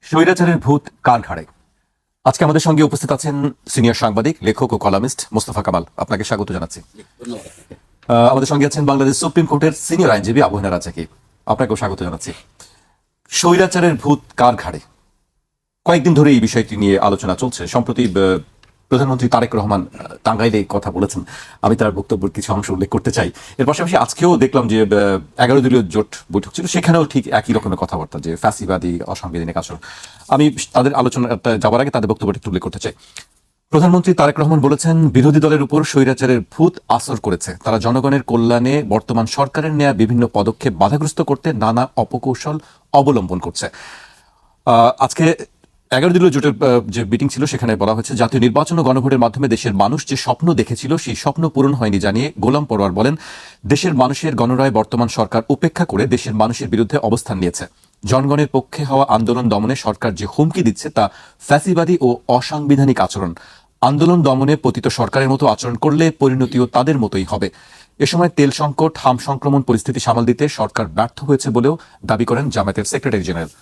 স্বৈরাচারের ভূত কার ঘাড়ে? আজকে আমাদের সঙ্গে উপস্থিত আছেন সিনিয়র সাংবাদিক, লেখক ও কলামিস্ট মোস্তফা কামাল। আপনাকে স্বাগত জানাচ্ছি। আমাদের সঙ্গে আছেন বাংলাদেশ সুপ্রিম কোর্টের সিনিয়র আইনজীবী আবু হেনা রাজাকি। আপনাকেও স্বাগত জানাচ্ছি। স্বৈরাচারের ভূত কার ঘাড়ে? কয়েকদিন ধরে এই বিষয়টি নিয়ে আলোচনা চলছে। সম্প্রতি প্রধানমন্ত্রী তারেক রহমান টাঙ্গাইলে কথা বলেছেন। আমি তার বক্তব্যের কিছু অংশ উল্লেখ করতে চাই। এর পাশাপাশি আজকেও দেখলাম যে 11 দলীয় জোট বৈঠক ছিল, সেখানেও ঠিক একই রকমের কথাবার্তা, যে ফ্যাসিবাদী, অসাংবিধানিক আচরণ। আমি তাদের আলোচনাটা যাওয়ার আগে তাদের বক্তব্যটা একটু উল্লেখ করতে চাই। প্রধানমন্ত্রী তারেক রহমান বলেছেন, বিরোধী দলের উপর স্বৈরাচারের ভূত আসর করেছে। তারা জনগণের কল্যাণে বর্তমান সরকারের নেয়া বিভিন্ন পদক্ষেপ বাধাগ্রস্ত করতে নানা অপকৌশল অবলম্বন করছে। আজকে 11 দলীয় জোটের যে মিটিং ছিল, সেখানে বলা হয়েছে, জাতীয় নির্বাচন ও গণভোটের মাধ্যমে দেশের মানুষ যে স্বপ্ন দেখেছিল, সেই স্বপ্ন পূরণ হয়নি জানিয়ে গোলাম পরোয়ার বলেন, দেশের মানুষের গণরায় বর্তমান সরকার উপেক্ষা করে দেশের মানুষের বিরুদ্ধে অবস্থান নিয়েছে। জনগণের পক্ষে হওয়া আন্দোলন দমনে সরকার যে হুমকি দিচ্ছে, তা ফ্যাসিবাদী ও অসাংবিধানিক আচরণ। আন্দোলন দমনে পতিত সরকারের মতো আচরণ করলে পরিণতিও তাদের মতোই হবে। এ সময় তেল সংকট, হাম সংক্রমণ পরিস্থিতি সামাল দিতে সরকার ব্যর্থ হয়েছে বলেও দাবি করেন জামায়াতের সেক্রেটারি জেনারেল।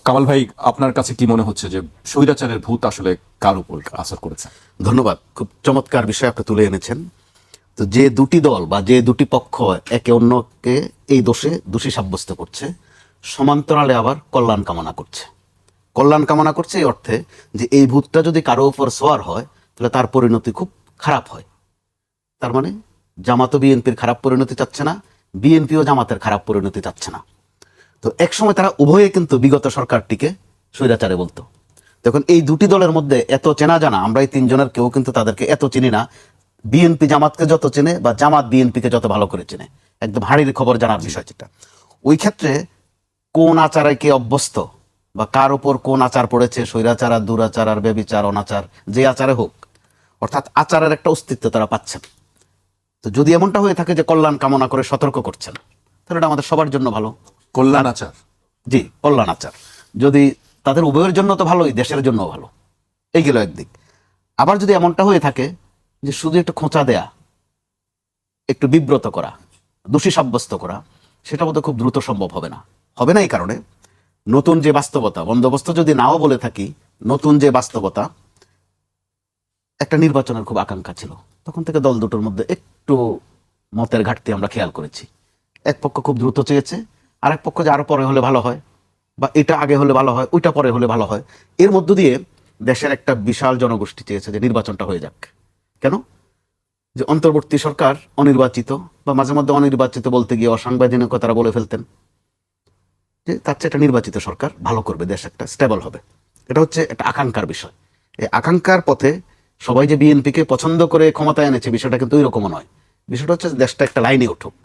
কামাল ভাই, আপনার কাছে কি মনে হচ্ছে যে স্বৈরাচারের ভূত আসলে কার উপর আসর করেছে? ধন্যবাদ। খুব চমৎকার বিষয় আপনি তুলে এনেছেন। তো যে দুটি দল বা যে দুটি পক্ষ একে অন্যকে এই দোষী সাব্যস্ত করছে, সমান্তরালে আবার কল্যাণ কামনা করছে এই অর্থে যে এই ভূতটা যদি কারো উপর সোয়ার হয়, তাহলে তার পরিণতি খুব খারাপ হয়। তার মানে জামাতও বিএনপির খারাপ পরিণতি চাচ্ছে না, বিএনপিও জামাতের খারাপ পরিণতি চাচ্ছে না। তো একসময় তারা উভয়ে কিন্তু বিগত সরকারটিকে স্বৈরাচারে বলতো। তখন এই দুটি দলের মধ্যে এত চেনা জানা, আমরা এই তিনজনের কেউ কিন্তু তাদেরকে এত চিনি না। বিএনপি জামাতকে যত চেনে বা জামাত বিএনপিকে যত ভালো করে চেনে, একদম হাড়ির খবর জানার বিষয় যেটা। ওই ক্ষেত্রে কোন আচারে কে অভ্যস্ত বা কার উপর কোন আচার পড়েছে, স্বৈরাচার আর দুরাচার আর বেবিচার অনাচার, যে আচারে হোক, অর্থাৎ আচারের একটা অস্তিত্ব তারা পাচ্ছেন। তো যদি এমনটা হয়ে থাকে যে কল্যাণ কামনা করে সতর্ক করছেন, তাহলে এটা আমাদের সবার জন্য ভালো। কল্যাণ আচার, জি, কল্যাণ আচার যদি তাদের উভয়ের জন্য তো ভালোই, দেশের জন্য ভালো। এই গেল একদিক। আবার যদি এমনটা হয়ে থাকে যে শুধু একটু খোঁচা দেয়া, একটু বিব্রত করা, দোষী সাব্যস্ত করা, সেটা বোধহয় খুব দ্রুত সম্ভব হবে না। এই কারণে নতুন যে বাস্তবতা, বন্দোবস্ত যদি নাও বলে থাকি, নতুন যে বাস্তবতা, একটা নির্বাচনের খুব আকাঙ্ক্ষা ছিল। তখন থেকে দল দুটোর মধ্যে একটু মতের ঘাটতি আমরা খেয়াল করেছি। এক পক্ষ খুব দ্রুত চেয়েছে, আরেক পক্ষ যে আরো পরে হলে ভালো হয়, বা এটা আগে হলে ভালো হয়, ওইটা পরে হলে ভালো হয়। এর মধ্য দিয়ে দেশের একটা বিশাল জনগোষ্ঠী চেয়েছে যে নির্বাচনটা হয়ে যাক। কেন? যে অন্তর্বর্তী সরকার অনির্বাচিত, বা মাঝে মধ্যে অনির্বাচিত বলতে গিয়ে অসাংবিধানিকতা তারা বলে ফেলতেন, যে তার চেয়ে একটা নির্বাচিত সরকার ভালো করবে, দেশ একটা স্টেবল হবে। এটা হচ্ছে একটা আকাঙ্ক্ষার বিষয়। এই আকাঙ্ক্ষার পথে সবাই যে বিএনপিকে পছন্দ করে ক্ষমতায় এনেছে, বিষয়টা কিন্তু ওই রকমও নয়। বিষয়টা হচ্ছে দেশটা একটা লাইনে উঠুক,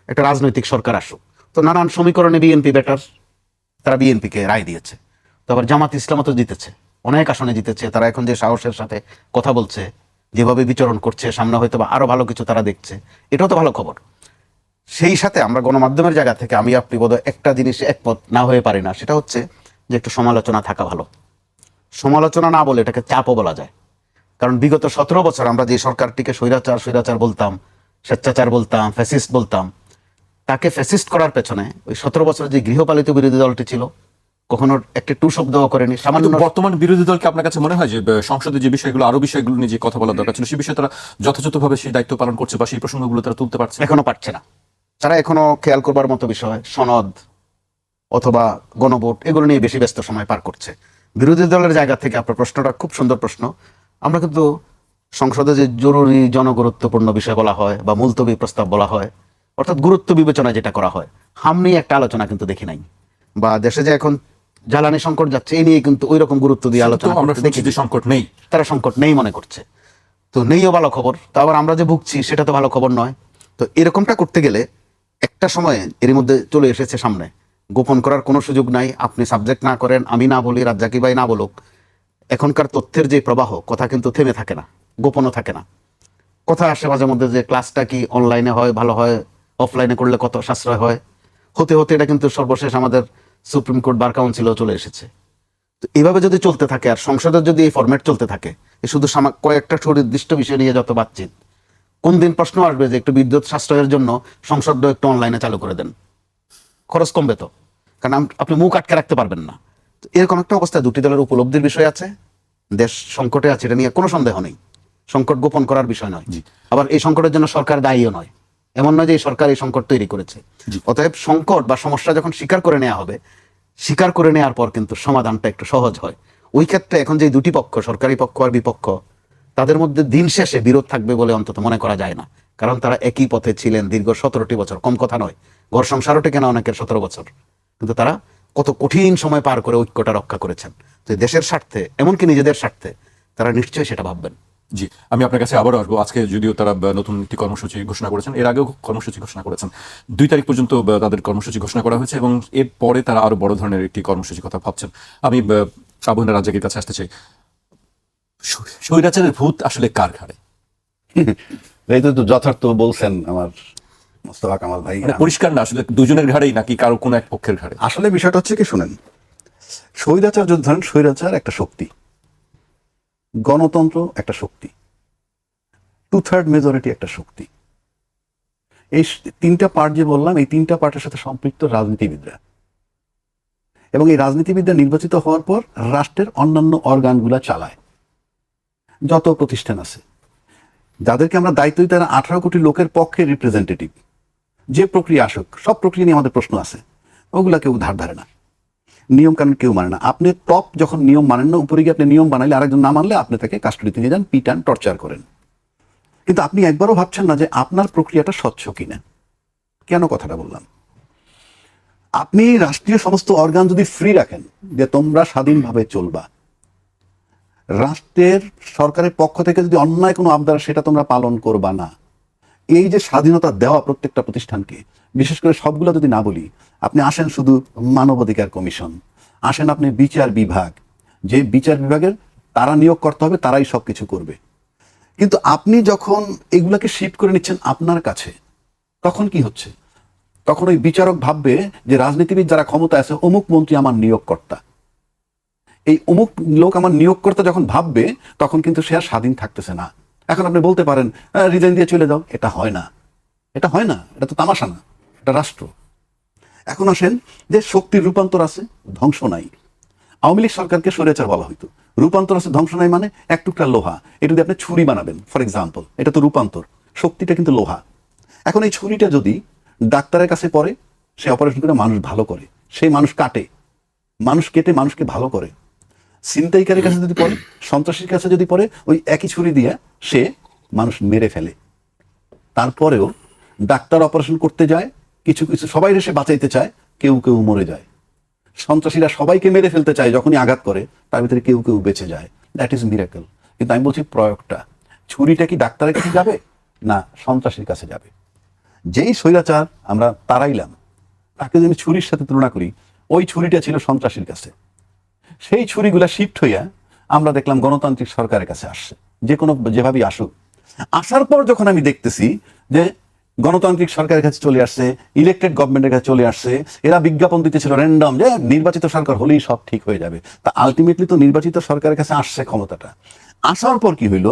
একটা রাজনৈতিক সরকার আসুক। তো নানান সমীকরণে বিএনপি বেটার, তারা বিএনপিকে রায় দিয়েছে। তো আবার জামাত ইসলামও তো জিতেছে, অনেক আসনে জিতেছে। তারা এখন যে সাহসের সাথে কথা বলছে, যেভাবে বিচরণ করছে, সামনে হয়তো বা আরো ভালো কিছু তারা দেখছে, এটাও তো ভালো খবর। সেই সাথে আমরা গণমাধ্যমের জায়গা থেকে আমি আপনি বোধহয় একটা জিনিস একমত না হয়ে পারি না, সেটা হচ্ছে যে একটু সমালোচনা থাকা ভালো। সমালোচনা না বলে এটাকে চাপও বলা যায়। কারণ বিগত 17 বছর আমরা যে সরকারটিকে স্বৈরাচার বলতাম, স্বেচ্ছাচার বলতাম, ফ্যাসিস্ট বলতাম, তাকে ফ্যাসিস্ট করার পেছনে ওই 17 বছর যে গৃহপালিত বিরোধী দলটি ছিল, কখনো একটা টু শব্দও করেনি। সামান্য বর্তমান বিরোধী দলকে আপনার কাছে মনে হয় যে সংসদে যে বিষয়গুলো, আরো বিষয়গুলো নিয়ে যে কথা বলা দরকার ছিল, সেই বিষয়ে তারা যথাযথভাবে সেই দায়িত্ব পালন করছে, বা সেই প্রসঙ্গগুলো তারা তুলতে পারছে? এখনো পারছে না। তারা এখনো খেয়াল করবার মতো বিষয়, সনদ অথবা গণভোট, এগুলো নিয়ে বেশি ব্যস্ত সময় পার করছে। বিরোধী দলের জায়গা থেকে আপনার প্রশ্নটা খুব সুন্দর প্রশ্ন। আমরা কিন্তু সংসদে যে জরুরি জনগুরুত্বপূর্ণ বিষয় বলা হয় বা মুলতবি প্রস্তাব বলা হয়, অর্থাৎ গুরুত্ব বিবেচনা যেটা করা হয়, হাম নিয়ে একটা আলোচনা কিন্তু দেখি নাই। বা দেশে যে এখন জ্বালানি সংকট যাচ্ছে, এই নিয়ে কিন্তু ওই রকম গুরুত্ব দিয়ে আলোচনা দেখি যে সংকট নেই, তারা সংকট নেই মনে করছে। তো নেইও ভালো খবর, তো আবার আমরা যে ভুগছি সেটা তো ভালো খবর নয়। তো এরকমটা করতে গেলে একটা সময়ে এর মধ্যে চলে এসেছে সামনে, গোপন করার কোনো সুযোগ নাই। আপনি সাবজেক্ট না করেন, আমি না বলি, রাজ্জাকি ভাই না বলুক, এখনকার তথ্যের যে প্রবাহ, কথা কিন্তু থেমে থাকে না, গোপনও থাকে না। কথা আসে মাঝে মধ্যে যে ক্লাসটা কি অনলাইনে হয় ভালো হয়, অফলাইনে করলে কত সাশ্রয় হয়, হতে হতে এটা কিন্তু সর্বশেষ আমাদের সুপ্রিম কোর্ট বার কাউন্সিলেও চলে এসেছে। তো এইভাবে যদি চলতে থাকে আর সংসদের যদি এই ফরম্যাট চলতে থাকে, শুধু কয়েকটা সুনির্দিষ্ট বিষয় নিয়ে যত বাতচিত, কোন দিন প্রশ্ন আসবে যে একটু বিদ্যুৎ সাশ্রয়ের জন্য সংসদও একটু অনলাইনে চালু করে দেন, খরচ কমবে তো। কারণ আপনি মুখ আটকে রাখতে পারবেন না। তো এরকম একটা অবস্থায় দুটি দলের উপলব্ধির বিষয় আছে, দেশ সংকটে আছে, এটা নিয়ে কোনো সন্দেহ নেই, সংকট গোপন করার বিষয় নয়। আবার এই সংকটের জন্য সরকার দায়ীও নয়, এমন নয় যে এই সরকার এই সংকট তৈরি করেছে। অতএব সংকট বা সমস্যা যখন স্বীকার করে নেওয়া হবে, স্বীকার করে নেওয়ার পর কিন্তু সমাধানটা একটু সহজ হয়। ওই ক্ষেত্রে এখন যে দুটি পক্ষ, সরকারি পক্ষ আর বিপক্ষ, তাদের মধ্যে দিন শেষে বিরোধ থাকবে বলে অন্তত মনে করা যায় না। কারণ তারা একই পথে ছিলেন দীর্ঘ 17টি বছর, কম কথা নয়। ঘর সংসারও টেকে না অনেকের 17 বছর, কিন্তু তারা কত কঠিন সময় পার করে ঐক্যটা রক্ষা করেছেন। তো দেশের স্বার্থে, এমনকি নিজেদের স্বার্থে, তারা নিশ্চয়ই সেটা ভাববেন। জি, আমি আপনার কাছে আবারও আসবো। আজকে যদিও তারা নতুন একটি কর্মসূচি ঘোষণা করেছেন, এর আগেও কর্মসূচি ঘোষণা করেছেন, 2 তারিখ পর্যন্ত তাদের কর্মসূচি ঘোষণা করা হয়েছে এবং এর পরে তারা আরো বড় ধরনের একটি কর্মসূচির কথা ভাবছেন। আমি আবু হেনা রাজ্জাকের কাছে আসতে চাই। স্বৈরাচারের ভূত আসলে কার ঘাড়ে? এই তো যথার্থ বলছেন আমার মোস্তফা কামাল ভাই। মানে পরিষ্কার না আসলে দুজনের ঘাড়েই নাকি কারো কোনো এক পক্ষের ঘাড়ে? আসলে বিষয়টা হচ্ছে কি, শুনেন, স্বৈরাচার যদি ধরেন, স্বৈরাচার একটা শক্তি, গণতন্ত্র একটা শক্তি, 2/3 মেজরিটি একটা শক্তি। এই 3টা পার্ট যে বললাম, এই 3টা পার্টের সাথে সম্পৃক্ত রাজনীতিবিদরা, এবং এই রাজনীতিবিদরা নির্বাচিত হওয়ার পর রাষ্ট্রের অন্যান্য অর্গানগুলা চালায়। যত প্রতিষ্ঠান আছে যাদেরকে আমরা দায়িত্ব দিই, তারা 18 কোটি লোকের পক্ষে রিপ্রেজেন্টেটিভ। যে প্রক্রিয়া আসুক, সব প্রক্রিয়া নিয়ে আমাদের প্রশ্ন আছে, ওগুলা কেউ ধার ধারে না, নিয়ম কানুন কেউ মানে না। আপনি টপ যখন নিয়ম মানেন না, উপরে গিয়ে আপনি নিয়ম বানাইলে আরেকজন না মানলে আপনি তাকে কাস্টডিতে নিয়ে যান, পিটান, টর্চার করেন। কিন্তু আপনি একবারও ভাবছেন না যে আপনার প্রক্রিয়াটা স্বচ্ছ কিনা। কেন কথাটা বললাম? আপনি রাষ্ট্রীয় সমস্ত অর্গান যদি ফ্রি রাখেন, যে তোমরা স্বাধীনভাবে চলবা, রাষ্ট্রের সরকারের পক্ষ থেকে যদি অন্যায় কোনো আবদার সেটা তোমরা পালন করবা না, এই যে স্বাধীনতা দেওয়া প্রত্যেকটা প্রতিষ্ঠানকে, বিশেষ করে সবগুলো যদি না বলি, আপনি আসেন শুধু মানবাধিকার কমিশন, আসেন আপনি বিচার বিভাগ, যে বিচার বিভাগের তারা নিয়োগ করতে হবে, তারাই সবকিছু করবে। কিন্তু আপনি যখন এগুলাকে শিফট করে নিচ্ছেন আপনার কাছে, তখন কি হচ্ছে? তখন ওই বিচারক ভাববে যে রাজনীতিবিদ যারা ক্ষমতা আছে, অমুক মন্ত্রী আমার নিয়োগকর্তা, এই অমুক লোক আমার নিয়োগকর্তা যখন ভাববে, তখন কিন্তু সে আর স্বাধীন থাকতেছে না। এখন আপনি বলতে পারেন রিজাইন দিয়ে চলে যাও, এটা হয় না, এটা হয় না, এটা তো তামাশা না, এটা রাষ্ট্র। এখন আসেন যে শক্তির রূপান্তর আছে, ধ্বংস নাই। আওয়ামী লীগ সরকারকে স্বৈরাচার বলা হইতো, রূপান্তর আছে, ধ্বংস নাই। মানে এক টুকরা লোহা, এটা যদি আপনি ছুরি বানাবেন ফর এক্সাম্পল, এটা তো রূপান্তর, শক্তিটা কিন্তু লোহা। এখন এই ছুরিটা যদি ডাক্তারের কাছে পড়ে, সে অপারেশন করে মানুষ ভালো করে, সেই মানুষ কাটে, মানুষ কেটে মানুষকে ভালো করে। ছিনতাইকারীর কাছে যদি পড়ে, সন্ত্রাসীর কাছে যদি পড়ে, ওই একই ছুরি দিয়ে সে মানুষ মেরে ফেলে। তারপরেও ডাক্তার অপারেশন করতে যায়, কিছু কিছু সবাই সে বাঁচাইতে চায়, কেউ কেউ মরে যায়। সন্ত্রাসীরা সবাইকে মেরে ফেলতে চায়, যখনই আঘাত করে তার ভিতরে কেউ কেউ বেঁচে যায়। That is miracle. কিন্তু আমি বলছি প্রয়োগটা, ছুরিটা কি ডাক্তারের কাছে যাবে না সন্ত্রাসীর কাছে যাবে? যেই স্বৈরাচার আমরা তাড়াইলাম, তাকে যদি ছুরির সাথে তুলনা করি, ওই ছুরিটা ছিল সন্ত্রাসীর কাছে। সেই ছুরিগুলা শিফট হইয়া আমরা দেখলাম গণতান্ত্রিক সরকারের কাছে আসছে, যে কোনো যেভাবেই আসুক। আসার পর যখন আমি দেখতেছি যে গণতান্ত্রিক সরকারের কাছে চলে আসছে, ইলেকটেড গভর্নমেন্টের কাছে চলে আসছে, এরা বিজ্ঞাপন দিতেছিল র্যান্ডম যে নির্বাচিত সরকার হলেই সব ঠিক হয়ে যাবে। তা আলটিমেটলি তো নির্বাচিত সরকারের কাছে আসছে ক্ষমতাটা। আসার পর কি হইলো?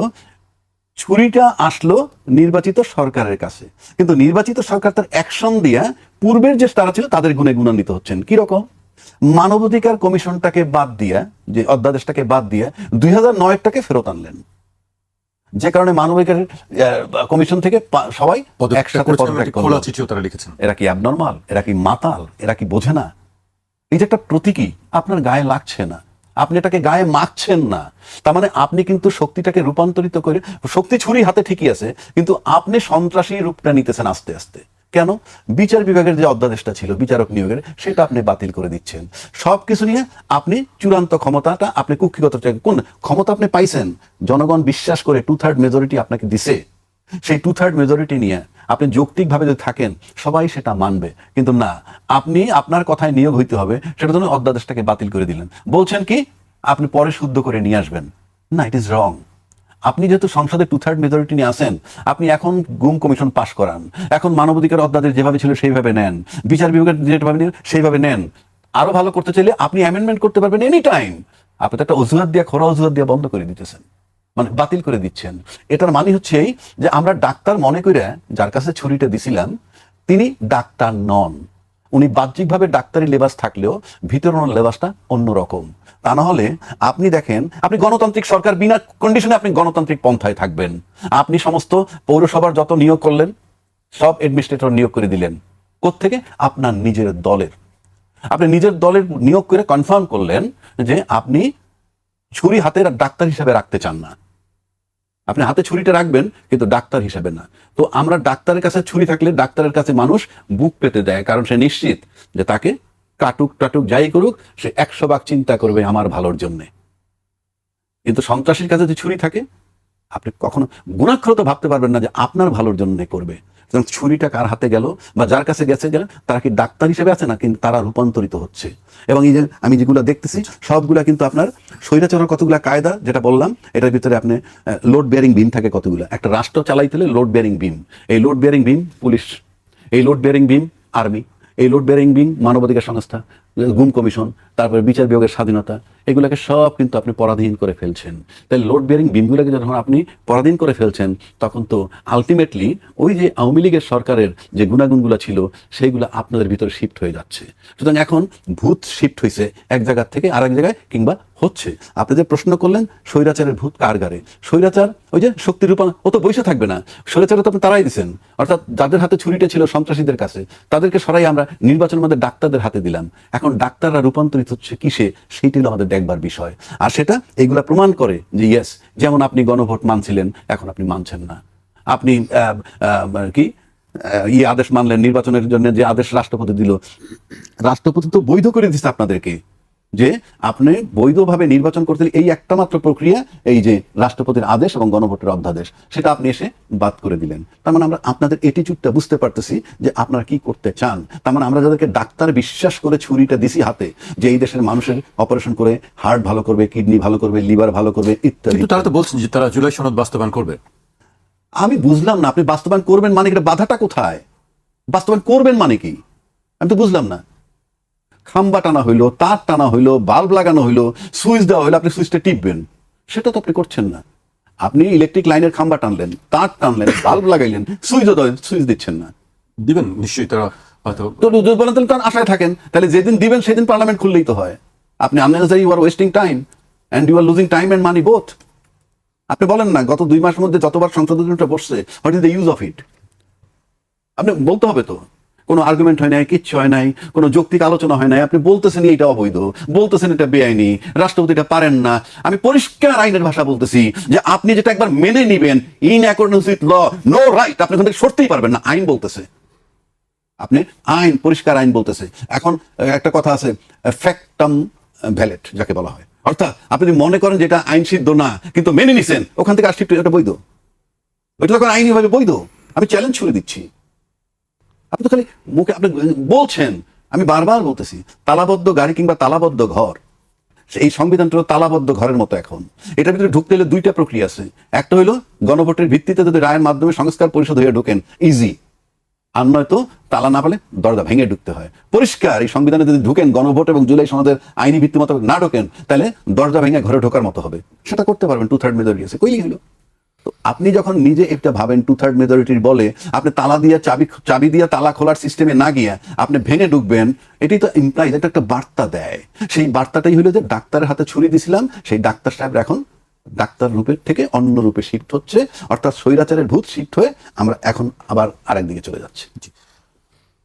ছুরিটা আসলো নির্বাচিত সরকারের কাছে, কিন্তু নির্বাচিত সরকার তার অ্যাকশন দিয়া পূর্বের যে তারা ছিল তাদের গুণে গুণান্বিত হচ্ছেন। কিরকম? মানবাধিকার কমিশনটাকে বাদ দিয়া, যে অধ্যাদেশটাকে বাদ দিয়া 2009-টাকে ফেরত আনলেন, যে কারণে মানবাধিকার কমিশন থেকে সবাই একসাথে পদত্যাগ করলো। খোলা চিঠিও তারা লিখেছেন। এরা কি অ্যাবনর্মাল? এরা কি মাতাল? এরা কি বোঝে না? এই যে একটা প্রতীকী আপনার গায়ে লাগছে না, আপনি এটাকে গায়ে মাখছেন না, তার মানে আপনি কিন্তু শক্তিটাকে রূপান্তরিত করে, শক্তি ছুরি হাতে ঠিকই আছে, কিন্তু আপনি সন্ত্রাসী রূপটা নিতেছেন আস্তে আস্তে। কেন? বিচার বিভাগের যে অধ্যাদেশটা ছিল বিচারক নিয়োগের, সেটা আপনি বাতিল করে দিচ্ছেন। সবকিছু নিয়ে আপনি চূড়ান্ত ক্ষমতাটা আপনি কুক্ষিগত, কোন ক্ষমতা আপনি পাইছেন? জনগণ বিশ্বাস করে 2/3 মেজরিটি আপনাকে দিছে, সেই 2/3 মেজরিটি নিয়ে আপনি যৌক্তিকভাবে যদি থাকেন, সবাই সেটা মানবে। কিন্তু না, আপনি আপনার কথায় নিয়োগ হইতে হবে, সেটার জন্য অধ্যাদেশটাকে বাতিল করে দিলেন। বলছেন কি আপনি পরে শুদ্ধ করে নিয়ে আসবেন। না, ইট ইজ রং। আপনি যেহেতু সংসদে 2/3 মেজরিটি নিয়ে আসেন, আপনি এখন গুম কমিশন পাশ করান, এখন মানবাধিকার অধ্যাদেশ যেভাবে ছিল সেইভাবে নেন, বিচার বিভাগের যেভাবে সেইভাবে নেন। আরো ভালো করতে চাইলে আপনি অ্যামেন্ডমেন্ট করতে পারবেন এনি টাইম। আপনি তো একটা অজুহাত দিয়ে, খোরা অজুহাত দিয়ে বন্ধ করে দিতেছেন, মানে বাতিল করে দিচ্ছেন। এটার মানে হচ্ছে এই যে আমরা ডাক্তার মনে করে যার কাছে ছুরিটা দিছিলাম, তিনি ডাক্তার নন। উনি বাহ্যিকভাবে ডাক্তারি লেবাস থাকলেও ভিতরের লেবাসটা অন্যরকম। তা না হলে আপনি দেখেন, আপনি গণতান্ত্রিক সরকার, বিনা কন্ডিশনে আপনি গণতান্ত্রিক পন্থায় থাকবেন। আপনি সমস্ত পৌরসভার যত নিয়োগ করলেন সব অ্যাডমিনিস্ট্রেটর নিয়োগ করে দিলেন কোত্থেকে? আপনার নিজের দলের। আপনি নিজের দলের নিয়োগ করে কনফার্ম করলেন যে আপনি ছুরি হাতের ডাক্তার হিসেবে রাখতে চান না। আপনি হাতে ছুরিটা রাখবেন কিন্তু ডাক্তার হিসেবে না। তো আমরা ডাক্তারের কাছে ছুরি থাকলে ডাক্তারের কাছে মানুষ বুক পেতে দেয়, কারণ সে নিশ্চিত যে তাকে কাটুক টাটুক যাই করুক সে 100 ভাগ চিন্তা করবে আমার ভালোর জন্যে। কিন্তু সন্ত্রাসীর কাছে যে ছুরি থাকে আপনি কখনো গুণাক্ষর তো ভাবতে পারবেন না যে আপনার ভালোর জন্য করবে। সুতরাং ছুরিটা কার হাতে গেল বা যার কাছে গেছে তারা কি ডাক্তার হিসেবে আছে না, কিন্তু তারা রূপান্তরিত হচ্ছে। এবং এই যে আমি যেগুলো দেখতেছি সবগুলা কিন্তু আপনার স্বৈরাচারের কতগুলা কায়দা, যেটা বললাম এটার ভিতরে আপনি লোড বেয়ারিং বিম থাকে কতগুলো। একটা রাষ্ট্র চালাইতে হলে লোড বেয়ারিং বিম, এই লোড বেয়ারিং বিম পুলিশ, এই লোড বেয়ারিং বিম আর্মি, এই লোড বেয়ারিং বিম মানবাধিকার সংস্থা, গুম কমিশন, তারপরে বিচার বিভাগের স্বাধীনতা, এগুলোকে সব কিন্তু আপনি পরাধীন করে ফেলছেন। তাই লোড বেয়ারিং বিমগুলোকে যখন আপনি পরাধীন করে ফেলছেন তখন তো আলটিমেটলি ওই যে আওয়ামী লীগের সরকারের যে গুণাগুণগুলো ছিল সেইগুলো আপনাদের ভিতরে শিফট হয়ে যাচ্ছে। সুতরাং এখন ভূত শিফট হয়েছে এক জায়গা থেকে আরেক জায়গায়, কিংবা হচ্ছে। আপনি যে প্রশ্ন করলেন স্বৈরাচারের ভূত কার গারে, স্বৈরাচার ওই যে শক্তি রূপা, ও তো বসে থাকবে না। স্বৈরাচার তো আপনি তারাই দিচ্ছেন, অর্থাৎ যাদের হাতে ছুরিটা ছিল সন্ত্রাসীদের কাছে তাদেরকে সরাই আমরা নির্বাচনের মধ্যে ডাক্তারদের হাতে দিলাম। এখন ডাক্তাররা রূপান্তরিত হচ্ছে কিসে, সেইটি হলো আমাদের দেখবার বিষয়। আর সেটা এইগুলা প্রমাণ করে যে ইয়েস, যেমন আপনি গণভোট মানছিলেন এখন আপনি মানছেন না। আপনি কি আদেশ মানলেন নির্বাচনের জন্য, যে আদেশ রাষ্ট্রপতি দিল, রাষ্ট্রপতি তো বৈধ করে দিচ্ছে আপনাদেরকে যে আপনি বৈধভাবে নির্বাচন করতে। এই একটা মাত্র প্রক্রিয়া, এই যে রাষ্ট্রপতির আদেশ এবং গণভোটের অধ্যাদেশ, সেটা আপনি এসে বাদ করে দিলেন। তার মানে আমরা আপনাদের এটিচিউডটা বুঝতে পারতেছি যে আপনারা কি করতে চান। তার মানে আমরা যাদেরকে ডাক্তার বিশ্বাস করে ছুরিটা দিছি হাতে, যে এই দেশের মানুষের অপারেশন করে হার্ট ভালো করবে, কিডনি ভালো করবে, লিভার ভালো করবে ইত্যাদি, কিন্তু তারা তো বলছেন যে তারা জুলাই সনদ বাস্তবায়ন করবে। আমি বুঝলাম না আপনি বাস্তবায়ন করবেন মানে কি, বাধাটা কোথায়? বাস্তবায়ন করবেন মানে কি আমি তো বুঝলাম না। খাম্বা টানা হইলো, তার টানা হইলো, বাল্ব লাগানো হইলো, সুইচ দেওয়া হইলো, আপনি সুইচটা টিপবেন, সেটা তো আপনি করছেন না। আপনি ইলেকট্রিক লাইনের খাম্বা টানলেন, তার টানলেন, বাল্ব লাগাইলেন, সুইচ দিচ্ছেন না। দিবেন নিশ্চয়ই তারা হয়তো। তো বলেন তাহলে কারণ আশায় থাকেন, তাহলে যেদিন দিবেন সেদিন পার্লামেন্ট খুললেই তো হয়। আপনি unnecessary you are wasting time and you are losing time and money both. আপনি বলেন না গত 2 মাসের মধ্যে যতবার সংসদটা বসছে, what is the use of it? আপনি বলতে হবে তো। কোনো আর্গুমেন্ট হয় নাই, কিচ্ছু হয় নাই, কোনো যৌক্তিক আলোচনা হয় নাই। আপনি বলতেছেন এটা অবৈধ, বলতেছেন এটা বেআইনি, রাষ্ট্রপতি এটা পারেন না। আমি পরিষ্কার আইনের ভাষা বলতেছি যে আপনি যেটা একবার মেনে নিবেন, in accordance with law, no right, আপনি ওখান থেকে সরতেই পারবেন না। আইন বলতেছে, আপনি আইন, পরিষ্কার আইন বলতেছে। এখন একটা কথা আছে, ফ্যাক্টাম ভ্যালেট যাকে বলা হয়, অর্থাৎ আপনি যদি মনে করেন যেটা আইন সিদ্ধ না কিন্তু মেনে নিছেন, ওখান থেকে আসছি এটা বৈধ, ওইটা তখন আইনিভাবে বৈধ। আমি চ্যালেঞ্জ ছুড়ে দিচ্ছি। আপনি তো খালি মুখে আপনি বলছেন, আমি বারবার বলতেছি তালাবদ্ধ গাড়ি কিংবা তালাবদ্ধ ঘর, এই সংবিধানটা হলো তালাবদ্ধ ঘরের মতো। এখন এটার ভিতরে ঢুকতে হলে 2টা প্রক্রিয়া আছে। একটা হইলো গণভোটের ভিত্তিতে যদি রায়ের মাধ্যমে সংস্কার পরিষদ হয়ে ঢোকেন, ইজি। আর নয়তো তালা না পেলে দরজা ভেঙে ঢুকতে হয়। পরিষ্কার এই সংবিধানে যদি ঢুকেন, গণভোট এবং জুলাই সনদের আইনি ভিত্তি মতো না ঢোকেন, তাহলে দরজা ভেঙে ঘরে ঢোকার মতো হবে। সেটা করতে পারবেন, 2/3 মেজরিটি আছে, কইলেই হলো। তো আপনি যখন নিজে একটা ভাবেন 2/3 মেজরিটির বলে আপনি তালা দিয়ে চাবি দিয়ে তালা খোলার সিস্টেমে না গিয়ে আপনি ভেঙে ঢুকবেন, এটাই তো ইমপ্লাইজ, এটা একটা বার্তা দেয়। সেই বার্তাটাই হলো যে ডাক্তারের হাতে ছুরি দিছিলাম, সেই ডাক্তার সাহেব এখন ডাক্তার রূপের থেকে অন্য রূপে শিফট হচ্ছে, অর্থাৎ স্বৈরাচারের ভূত শিফট হয়ে আমরা এখন আবার আরেক দিকে চলে যাচ্ছি।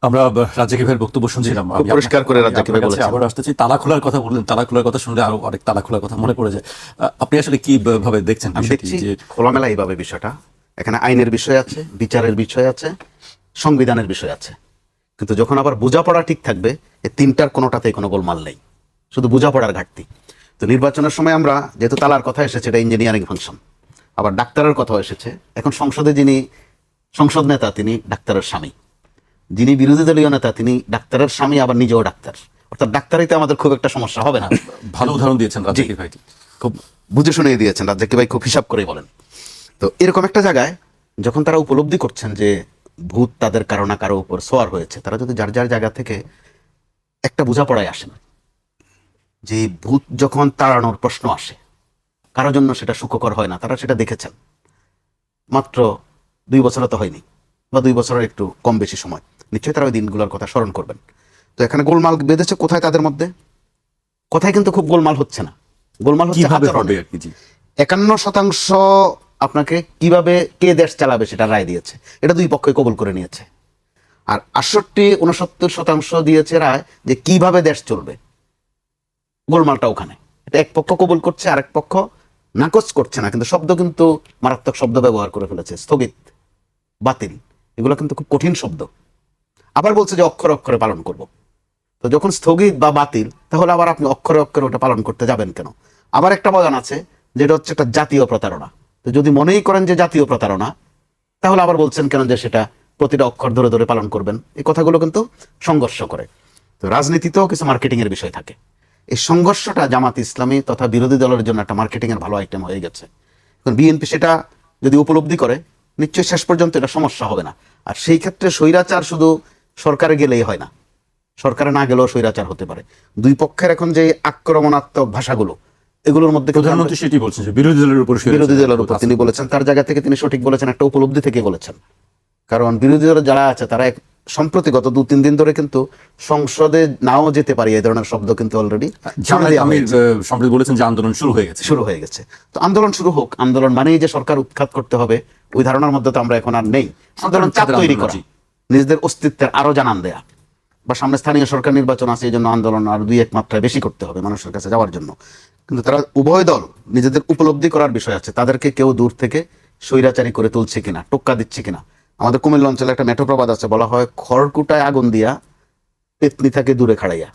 আমরা রাজ্জাকি ভাইয়ের বক্তব্য শুনছিলাম, খুব পরিষ্কার করে রাজ্জাকি ভাই বলেছেন। আবার আসতেছি তালা খোলার কথা বললেন, তালা খোলার কথা শুনলে আরো অনেক তালা খোলার কথা মনে পড়ে যায়। আপনি আসলে কি ভাবে দেখছেন আমি বিষয়টি? দেখছি যে খোলামেলা এইভাবে বিষয়টা, এখানে আইনের বিষয় আছে, বিচারের বিষয় আছে, সংবিধানের বিষয় আছে, কিন্তু যখন আবার বোঝাপড়া ঠিক থাকবে, এই 3টার কোনোটাতেই কোনো গোলমাল নেই, শুধু বোঝাপড়ার ঘাটতি। তো নির্বাচনের সময় আমরা যেহেতু তালার কথা এসেছে, এটা ইঞ্জিনিয়ারিং ফাংশন, আবার ডাক্তারের কথা এসেছে। এখন সংসদে যিনি সংসদ নেতা তিনি ডাক্তারের স্বামী, যিনি বিরোধী দলীয় নেতা তিনি ডাক্তারের স্বামী, আবার নিজেও ডাক্তার, অর্থাৎ ডাক্তারিতে আমাদের খুব একটা সমস্যা হবে না। ভালো উদাহরণ দিয়েছেন রাজ্জাকি ভাই, খুব বুঝে শুনিয়ে দিয়েছেন রাজ্জাকি ভাই, খুব হিসাব করেই বলেন। তো এরকম একটা জায়গায় যখন তারা উপলব্ধি করছেন যে ভূত তাদের কারো না কারো উপর সোয়ার হয়েছে, তারা যদি যার যার জায়গা থেকে একটা বোঝাপড়ায় আসেন যে ভূত যখন তাড়ানোর প্রশ্ন আসে, কারোর জন্য সেটা সুখকর হয় না। তারা সেটা দেখেছেন, মাত্র 2 বছরে তো হয়নি, বা 2 বছরের একটু কম বেশি সময়, নিশ্চয়ই তারা ওই দিনগুলোর কথা স্মরণ করবেন। তো এখানে গোলমাল বেঁধেছে কোথায় তাদের মধ্যে? কোথায় কিন্তু খুব গোলমাল হচ্ছে না, গোলমাল হচ্ছে কিভাবে আচরণে। হবে আর কি? জি। 51% আপনাকে কিভাবে কে দেশ চালাবে সেটা রায় দিয়েছে, এটা দুই পক্ষই কবুল করে নিয়েছে। আর 68-69% দিয়েছে রায় যে কিভাবে দেশ চলবে। গোলমালটা ওখানে, এটা এক পক্ষ কবুল করছে, আরেক পক্ষ নাকচ করছে না, কিন্তু শব্দ কিন্তু মারাত্মক শব্দ ব্যবহার করে ফেলেছে, স্থগিত, বাতিল, এগুলো কিন্তু খুব কঠিন শব্দ। আবার বলছে যে অক্ষরে অক্ষরে পালন করব। তো যখন স্থগিত বা বাতিল, তাহলে আবার আপনি অক্ষরে অক্ষরে ওটা পালন করতে যাবেন কেন? আবার একটা বয়ান আছে যেটা হচ্ছে একটা জাতীয় প্রতারণা। তো যদি মনেই করেন যে জাতীয় প্রতারণা, তাহলে আবার বলছেন কেন যে সেটা প্রতিটা অক্ষর ধরে ধরে পালন করবেন? এই কথাগুলো কিন্তু সংঘর্ষ করে। তো রাজনীতিতেও কিছু মার্কেটিং এর বিষয় থাকে। এই সংঘর্ষটা জামাত ইসলামী তথা বিরোধী দলের জন্য একটা মার্কেটিং এর ভালো আইটেম হয়ে গেছে। এখন বিএনপি সেটা যদি উপলব্ধি করে, নিশ্চয়ই শেষ পর্যন্ত এটা সমস্যা হবে না। আর সেই ক্ষেত্রে স্বৈরাচার শুধু সরকারে গেলেই হয় না, সরকারে না গেলেও স্বৈরাচার হতে পারে। দুই পক্ষের এখন যে আক্রমণাত্মক ভাষাগুলো, এগুলোর মধ্যে কিন্তু প্রধানমন্ত্রী সেটি বলছেন যে বিরোধী দলের উপর বিরোধী দলের উপর তিনি বলেছেন, তার জায়গা থেকে তিনি সঠিক বলেছেন, একটা উপলব্ধি থেকে বলেছেন। কারণ বিরোধী দলের যারা আছে তারা সম্প্রতি গত 2-3 দিন ধরে কিন্তু সংসদে নাও যেতে পারি এই ধরনের শব্দ কিন্তু অলরেডি জামায়াত আমির সম্প্রতি বলেছেন যে আন্দোলন শুরু হয়ে গেছে। তো আন্দোলন শুরু হোক, আন্দোলন মানেই যে সরকার উৎখাত করতে হবে ওই ধারণার মধ্যে তো আমরা এখন আর নেই। আন্দোলন চাপ তৈরি করা, নিজেদের অস্তিত্বের আরো জানান দেয়া, বা সামনে স্থানীয় সরকার নির্বাচন আছে, এই জন্য আন্দোলন আর 2-1 মাত্রায় বেশি করতে হবে মানুষের কাছে যাওয়ার জন্য। কিন্তু তারা উভয় দল নিজেদের উপলব্ধি করার বিষয় আছে, তাদেরকে কেউ দূর থেকে স্বৈরাচারী করে তুলছে কিনা, টোক্কা দিচ্ছে কিনা। আমাদের কুমিল্লা অঞ্চলে একটা মেঠোপ্রবাদ আছে, বলা হয় খড়কুটায় আগুন দিয়া পেতনি থাকে দূরে খাড়াইয়া।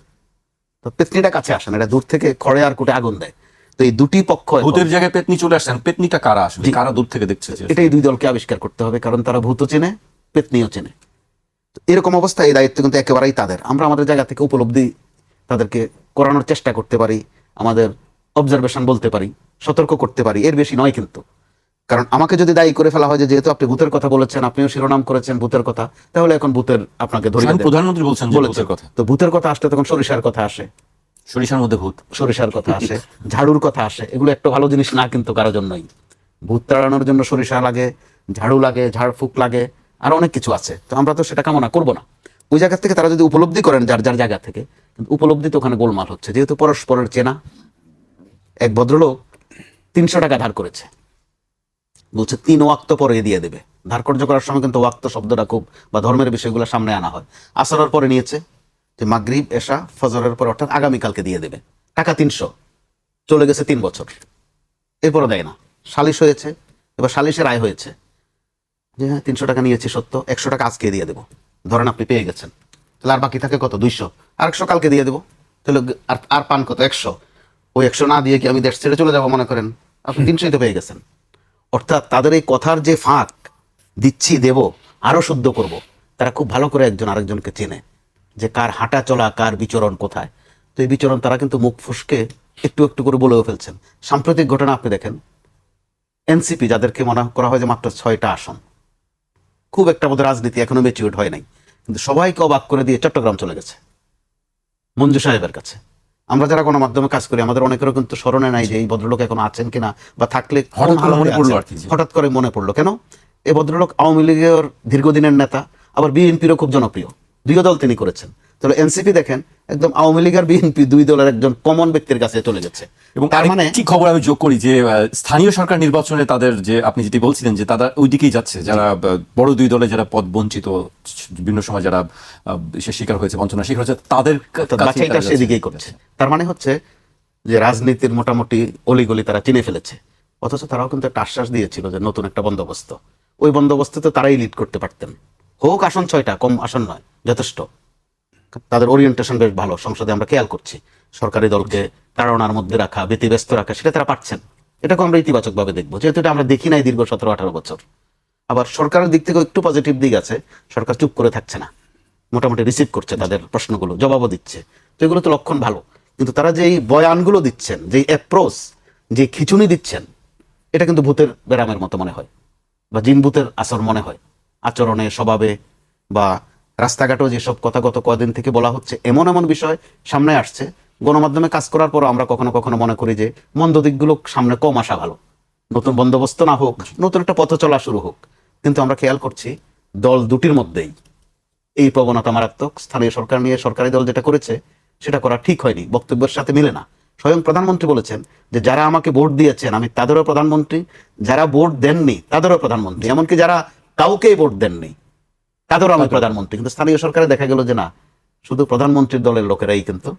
তো পেতনিটা কাছে আসে না, এটা দূর থেকে খড়ে আর কুটে আগুন দেয়। তো এই দুটি পক্ষ ভূতের জায়গায় পেতনি চলে আসছেন, পেতনিটা কারা আসলে, কারা দূর থেকে দেখছে? এটাই দুই দলকে আবিষ্কার করতে হবে, কারণ তারা ভূত চেনে, পেতনিও চেনে। এরকম অবস্থায় এই দায়িত্ব কিন্তু একেবারেই তাদের। আমরা আমাদের জায়গা থেকে উপলব্ধি তাদেরকে করানোর চেষ্টা করতে পারি, আমাদের অবজারভেশন বলতে পারি, সতর্ক করতে পারি, এর বেশি নয় কিন্তু। কারণ আমাকে যদি দায়ী করে ফেলা হয় যে যেহেতু আপনি ভূতের কথা বলেছেন, আপনিও শিরোনাম করেছেন ভূতের কথা, তাহলে এখন ভূতের আপনাকে ধরে প্রধানমন্ত্রী বলছেন যে ভূতের কথা। তো ভূতের কথা আসলে তখন সরিষার কথা আসে, সরিষার মধ্যে ভূত, সরিষার কথা আসে, ঝাড়ুর কথা আসে। এগুলো একটা ভালো জিনিস না কিন্তু কারোর জন্যই। ভূত তাড়ানোর জন্য সরিষা লাগে, ঝাড়ু লাগে, ঝাড়ফুঁক লাগে, আর অনেক কিছু আছে। তো আমরা তো সেটা কামনা করবো না। ওই জায়গা থেকে তারা যদি উপলব্ধি করেন যার যার জায়গা থেকে, উপলব্ধি তো ওখানে গোলমাল হচ্ছে। যেহেতু পরস্পরের চেনা, এক ভদ্রলোক 300 টাকা ধার করেছে, বলছে 3 ওয়াক্ত পরে দিয়ে দেবে। ধার কর্য করার সময় কিন্তু ওয়াক্ত শব্দটা খুব, বা ধর্মের বিষয়গুলো সামনে আনা হয়। আসরের পরে নিয়েছে যে মাগরিব এশা ফজরের পর, অর্থাৎ আগামীকালকে দিয়ে দেবে। টাকা 300, চলে গেছে 3 বছর, এরপরও দেয় না। সালিশ হয়েছে, এবার সালিশের রায় হয়েছে যে হ্যাঁ 300 টাকা নিয়েছি সত্য, 100 টাকা আজকে দিয়ে দেবো। ধরেন আপনি পেয়ে গেছেন, তাহলে আর বাকি থাকে কত? 200। আর 100 কালকে দিয়ে দেবো, তাহলে আর পান কত? 100। ওই 100 না দিয়ে কি আমি দেশ ছেড়ে চলে যাবো মনে করেন? আপনি 300ই তো পেয়ে গেছেন। অর্থাৎ তাদের এই কথার যে ফাঁক, দিচ্ছি দেব, আরো শুদ্ধ করব, তারা খুব ভালো করে একজন আরেকজনকে চেনে, যে কার হাঁটা চলা, কার বিচরণ কোথায়। তো এই বিচরণ তারা কিন্তু মুখ ফুসকে একটু একটু করে বলেও ফেলছেন। সাম্প্রতিক ঘটনা আপনি দেখেন, এনসিপি যাদেরকে মনে করা হয় যে মাত্র 6টা আসন, খুব একটা বোধ রাজনীতি এখনো ম্যাচিউরড হয় নাই, কিন্তু সবাইকে অবাক করে দিয়ে চট্টগ্রাম চলে গেছে মঞ্জু সাহেবের কাছে। আমরা যারা গণমাধ্যমে কাজ করি, আমাদের অনেকেরও কিন্তু স্মরণে নাই যে এই ভদ্রলোক এখন আছেন কিনা, বা থাকলে হঠাৎ করে মনে পড়লো কেন? এই ভদ্রলোক আওয়ামী লীগের দীর্ঘদিনের নেতা, আবার বিএনপিরও খুব জনপ্রিয়, 2 দল তিনি করেছেন। তাহলে এনসিপি দেখেন একদম আওয়ামী লীগ আর বিএনপি 2 দলের একজন কমন ব্যক্তির কাছে চলে গেছে। এবং তার মানে কি খবর আমি যোগ করি যে স্থানীয় সরকার নির্বাচনে তাদের যে আপনি যেটি বলছিলেন যে তারা ওই দিকেই যাচ্ছে, যারা বড় 2 দলে যারা পদ বঞ্চিত, বিভিন্ন সময় যারা শিকার হয়েছে, বঞ্চনা শিকার হয়েছে, তাদের বাছাইটা সেদিকেই করছে। তার মানে হচ্ছে যে রাজনীতির মোটামুটি অলিগলি তারা চিনে ফেলেছে। অথচ তারাও কিন্তু একটা আশ্বাস দিয়েছিল যে নতুন একটা বন্দোবস্ত, ওই বন্দোবস্ত তো তারাই লিড করতে পারতেন। হোক আসন 6টা, কম আসন নয়, যথেষ্ট। তাদের ওরিয়েন্টেশন বেশ ভালো, সংসদে আমরা খেয়াল করছি। সরকারি দলকে তাড়নার মধ্যে রাখা, ব্যতিব্যস্ত রাখা, সেটা তারা পারছেন। এটাকে আমরা ইতিবাচক ভাবে দেখবো, যেহেতু এটা আমরা দেখি নাই দীর্ঘ 17-18 বছর। আবার সরকারের দিক থেকে একটু পজিটিভ দিক আছে, সরকার চুপ করে থাকছে না, মোটামুটি রিসিভ করছে তাদের প্রশ্নগুলো, জবাবও দিচ্ছে। তো এগুলো তো লক্ষণ ভালো। কিন্তু তারা যে এই বয়ানগুলো দিচ্ছেন, যে অ্যাপ্রোচ, যে খিচুনি দিচ্ছেন, এটা কিন্তু ভূতের ব্যারামের মতো মনে হয়, বা জিন ভূতের আসর মনে হয়, আচরণে, স্বভাবে, বা রাস্তাঘাটেও যেসব কথা গত কদিন থেকে বলা হচ্ছে। এমন এমন বিষয় সামনে আসছে, গণমাধ্যমে কাজ করার পর আমরা কখনো কখনো মনে করি যে মন্দ দিকগুলো সামনে কম আসা ভালো, নতুন বন্দোবস্ত না হোক, নতুন একটা পথ চলা শুরু হোক। কিন্তু আমরা খেয়াল করছি দল দুটির মধ্যেই এই প্রবণতা মারাত্মক। স্থানীয় সরকার নিয়ে সরকারি দল যেটা করেছে সেটা করা ঠিক হয়নি, বক্তব্যের সাথে মিলে না। স্বয়ং প্রধানমন্ত্রী বলেছেন যে যারা আমাকে ভোট দিয়েছেন আমি তাদেরও প্রধানমন্ত্রী, যারা ভোট দেননি তাদেরও প্রধানমন্ত্রী, এমনকি যারা কাউকেই ভোট দেননি তাদেরও আমি প্রধানমন্ত্রী। কিন্তু স্থানীয় সরকারে দেখা গেল যে না, শুধু প্রধানমন্ত্রীর দলের লোকেরাই কিন্তু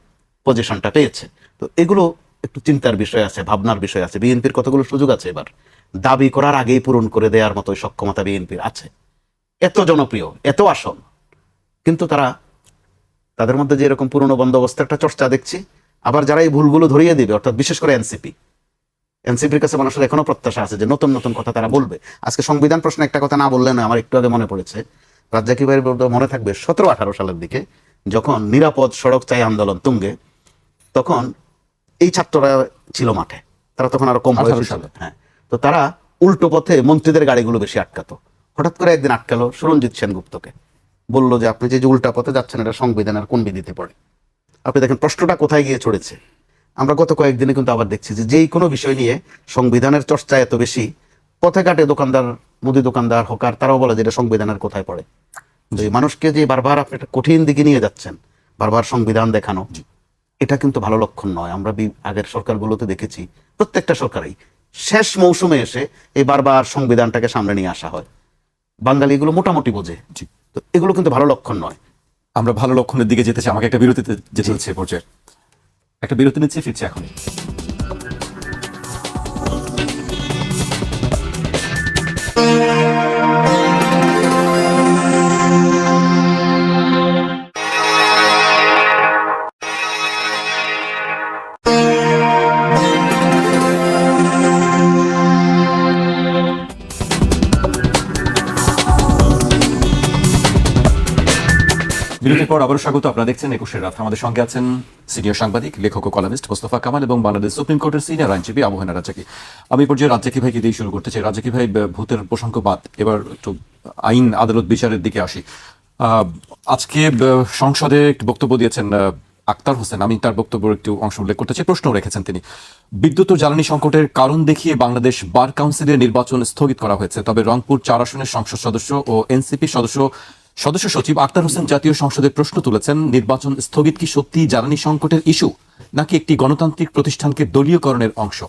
পজিশনটা পেয়েছে। তো এগুলো একটু চিন্তার বিষয় আছে, ভাবনার বিষয় আছে। বিএনপির কতগুলো সুযোগ আছে এবার, দাবি করার আগেই পূরণ করে দেওয়ার মতো সক্ষমতা বিএনপির আছে। এত জনপ্রিয়, এত আসন, কিন্তু তাদের মধ্যে যে এরকম পুরনো বন্দোবস্ত একটা চর্চা দেখছি। আবার যারা এই ভুলগুলো ধরিয়ে দিবে, অর্থাৎ বিশেষ করে এনসিপির কাছে মানুষের এখনো প্রত্যাশা আছে যে নতুন নতুন কথা তারা বলবে। আজকে সংবিধান প্রশ্নে একটা কথা না বললে না, আমার একটু আগে মনে পড়েছে, রাজ্জাকি ভাইয়ের মনে থাকবে 17-18 সালের দিকে যখন নিরাপদ সড়ক চাই আন্দোলন তুঙ্গে, তখন এই ছাত্ররা ছিল মাঠে, তারা তখন আরো কম বয়সী ছিল। হ্যাঁ, তো তারা উল্টো পথে মন্ত্রীদের গাড়িগুলো বেশি আটকাতো। হঠাৎ করে একদিন আটকালো সুরঞ্জিত সেনগুপ্তকে, বললো যে আপনি যে উল্টা পথে যাচ্ছেন এটা সংবিধানের কোন বিধিতে পড়ে। আপনি দেখেন প্রশ্নটা কোথায় গিয়ে ছড়েছে। আমরা গত কয়েকদিনে কিন্তু আবার দেখছি যে যেই কোনো বিষয় নিয়ে সংবিধানের চর্চা এত বেশি, পথে ঘাটে দোকানদার, মুদি দোকানদার, হকার, তারাও বলে যে এটা সংবিধানের কোথায় পড়ে। তো এই মানুষকে যে বারবার আপনি একটা কঠিন দিকে নিয়ে যাচ্ছেন, বারবার সংবিধান দেখানো, এটা কিন্তু ভালো লক্ষণ নয়। আমরা আগের সরকারগুলোতে দেখেছি, প্রত্যেকটা সরকারই শেষ মৌসুমে এসে এই বারবার সংবিধানটাকে সামনে নিয়ে আসা হয়। বাঙালি এগুলো মোটামুটি বোঝে, তো এগুলো কিন্তু ভালো লক্ষণ নয়। আমরা ভালো লক্ষণের দিকে যেতে চাই, আমাকে একটা বিরতিতে যেতে হচ্ছে পর্যায়ে। একটা বিরতি নিচ্ছে, ফিরছি এখনই। বিরতির পর আবারও স্বাগত। আপনারা দেখছেন 21 রাত। আমাদের সঙ্গে আছেন সিনিয়র সাংবাদিক, লেখক ও কলামিস্ট মোস্তফা কামাল এবং বাংলাদেশ সুপ্রিম কোর্টের সিনিয়র আইনজীবী আবু হেনা রাজ্জাকি। আমি পর্যায়ে রাজ্জাকি ভাইকে দিয়ে শুরু করতে চাই। রাজ্জাকি ভাই, ভূতের প্রসঙ্গ বাদ, এবার একটু আইন আদালত বিচারের দিকে আসি। আজকে সংসদে একটি বক্তব্য দিয়েছেন আক্তার হোসেন, আমি তার বক্তব্যের একটু অংশ উল্লেখ করতে চাই। প্রশ্ন রেখেছেন তিনি, বিদ্যুৎ ও জ্বালানি সংকটের কারণ দেখিয়ে বাংলাদেশ বার কাউন্সিলের নির্বাচন স্থগিত করা হয়েছে, তবে রংপুর 4 আসনের সংসদ সদস্য ও এনসিপি সদস্য সচিব আক্তার হোসেন জাতীয় সংসদে প্রশ্ন তুলেছেন, নির্বাচন স্থগিত কি সত্যি জ্বালানি সংকটের ইস্যু নাকি একটি গণতান্ত্রিক প্রতিষ্ঠানকে দলীয়করণের অংশ?